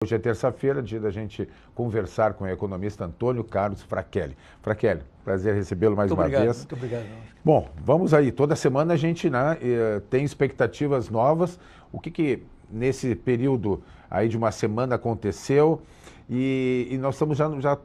Hoje é terça-feira, dia da gente conversar com o economista Antônio Carlos Frachelli. Frachelli, prazer recebê-lo mais uma vez. Muito obrigado. Bom, vamos aí. Toda semana a gente tem expectativas novas. O que nesse período aí de uma semana aconteceu? E nós estamos já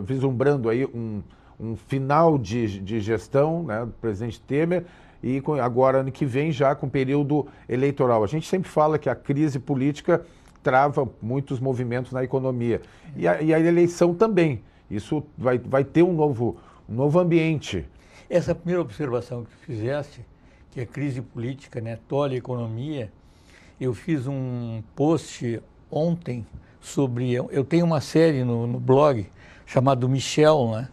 vislumbrando aí um final de gestão, né, do presidente Temer, e agora ano que vem já com período eleitoral. A gente sempre fala que a crise política trava muitos movimentos na economia. E a eleição também. Isso vai ter um novo ambiente. Essa primeira observação que tu fizeste, que a crise política, né, tolhe a economia, eu fiz um post ontem sobre... Eu tenho uma série no blog chamado Michel, né?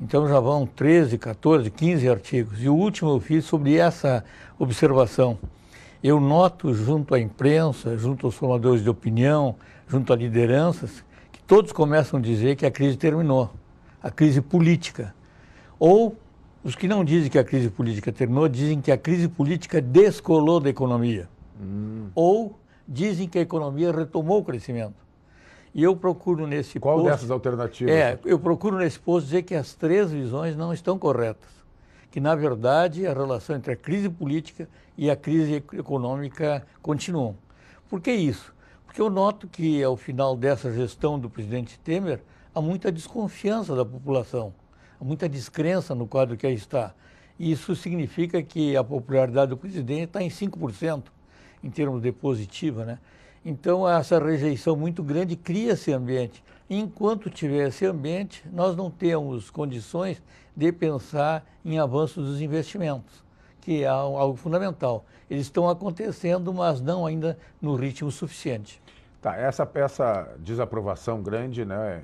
Então já vão 13, 14, 15 artigos. E o último eu fiz sobre essa observação. Eu noto junto à imprensa, junto aos formadores de opinião, junto a lideranças, que todos começam a dizer que a crise terminou, a crise política. Ou os que não dizem que a crise política terminou, dizem que a crise política descolou da economia. Ou dizem que a economia retomou o crescimento. E eu procuro nesse Qual post... dessas alternativas? Eu procuro nesse post dizer que as três visões não estão corretas. Que, na verdade, a relação entre a crise política e a crise econômica continuam. Por que isso? Porque eu noto que, ao final dessa gestão do presidente Temer, há muita desconfiança da população, há muita descrença no quadro que aí está. E isso significa que a popularidade do presidente está em 5%, em termos de positiva, né? Então, essa rejeição muito grande cria esse ambiente. Enquanto tiver esse ambiente, nós não temos condições de pensar em avanço dos investimentos, que é algo fundamental. Eles estão acontecendo, mas não ainda no ritmo suficiente. Tá, essa desaprovação grande, né,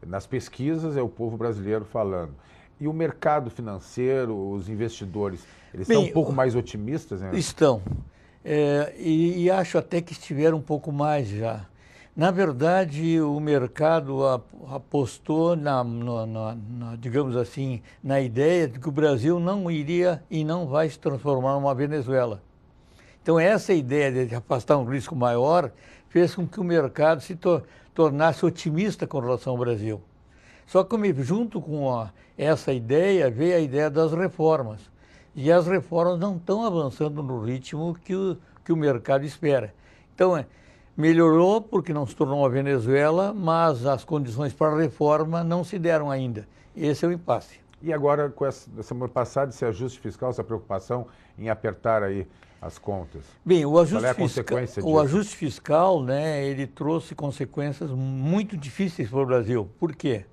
nas pesquisas é o povo brasileiro falando. E o mercado financeiro, os investidores, eles estão um pouco mais otimistas, né? Estão. E acho até que estiveram um pouco mais já. Na verdade, o mercado apostou digamos assim, na ideia de que o Brasil não iria e não vai se transformar numa Venezuela. Então, essa ideia de afastar um risco maior fez com que o mercado se tornasse otimista com relação ao Brasil. Só que, junto com essa ideia, veio a ideia das reformas. E as reformas não estão avançando no ritmo que o mercado espera. Então, melhorou porque não se tornou uma Venezuela, mas as condições para a reforma não se deram ainda. Esse é o impasse. E agora, com essa semana passada, esse ajuste fiscal, essa preocupação em apertar aí as contas? Bem, o ajuste fiscal, né, ele trouxe consequências muito difíceis para o Brasil. Por quê?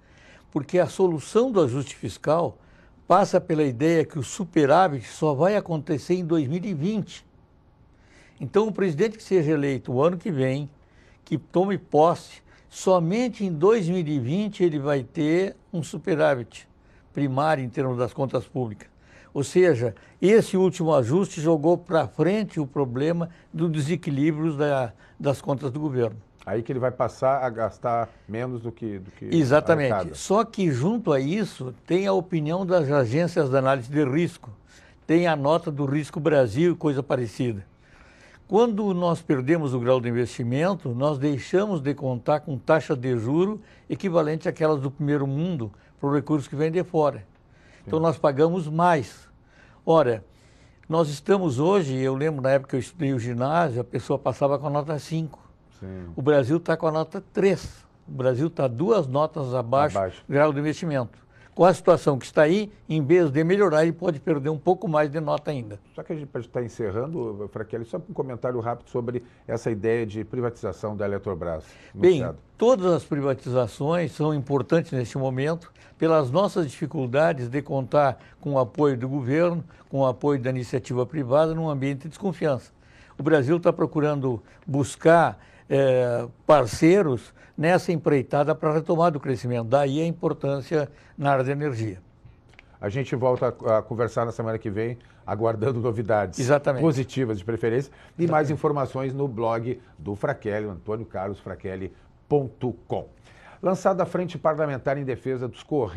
Porque a solução do ajuste fiscal passa pela ideia que o superávit só vai acontecer em 2020. Então, o presidente que seja eleito o ano que vem, que tome posse, somente em 2020 ele vai ter um superávit primário em termos das contas públicas. Ou seja, esse último ajuste jogou para frente o problema do desequilíbrio das contas do governo. Aí que ele vai passar a gastar menos do que Exatamente. Arrecada. Só que junto a isso tem a opinião das agências de análise de risco, tem a nota do Risco Brasil e coisa parecida. Quando nós perdemos o grau de investimento, nós deixamos de contar com taxa de juro equivalente àquelas do primeiro mundo para o recurso que vem de fora. Então nós pagamos mais. Ora, nós estamos hoje, eu lembro na época que eu estudei o ginásio, a pessoa passava com a nota 5. Sim. O Brasil está com a nota 3. O Brasil está 2 notas abaixo do grau de investimento. Com a situação que está aí, em vez de melhorar, ele pode perder um pouco mais de nota ainda. Só que a gente pode estar encerrando, Frachelli, só um comentário rápido sobre essa ideia de privatização da Eletrobras. Bem, todas as privatizações são importantes neste momento, pelas nossas dificuldades de contar com o apoio do governo, com o apoio da iniciativa privada, num ambiente de desconfiança. O Brasil está procurando buscar parceiros nessa empreitada para a retomada do crescimento. Daí a importância na área da energia. A gente volta a conversar na semana que vem, aguardando novidades positivas de preferência e mais informações no blog do Frachelli, AntônioCarlosFrachelli.com. Lançada a Frente Parlamentar em Defesa dos Correios.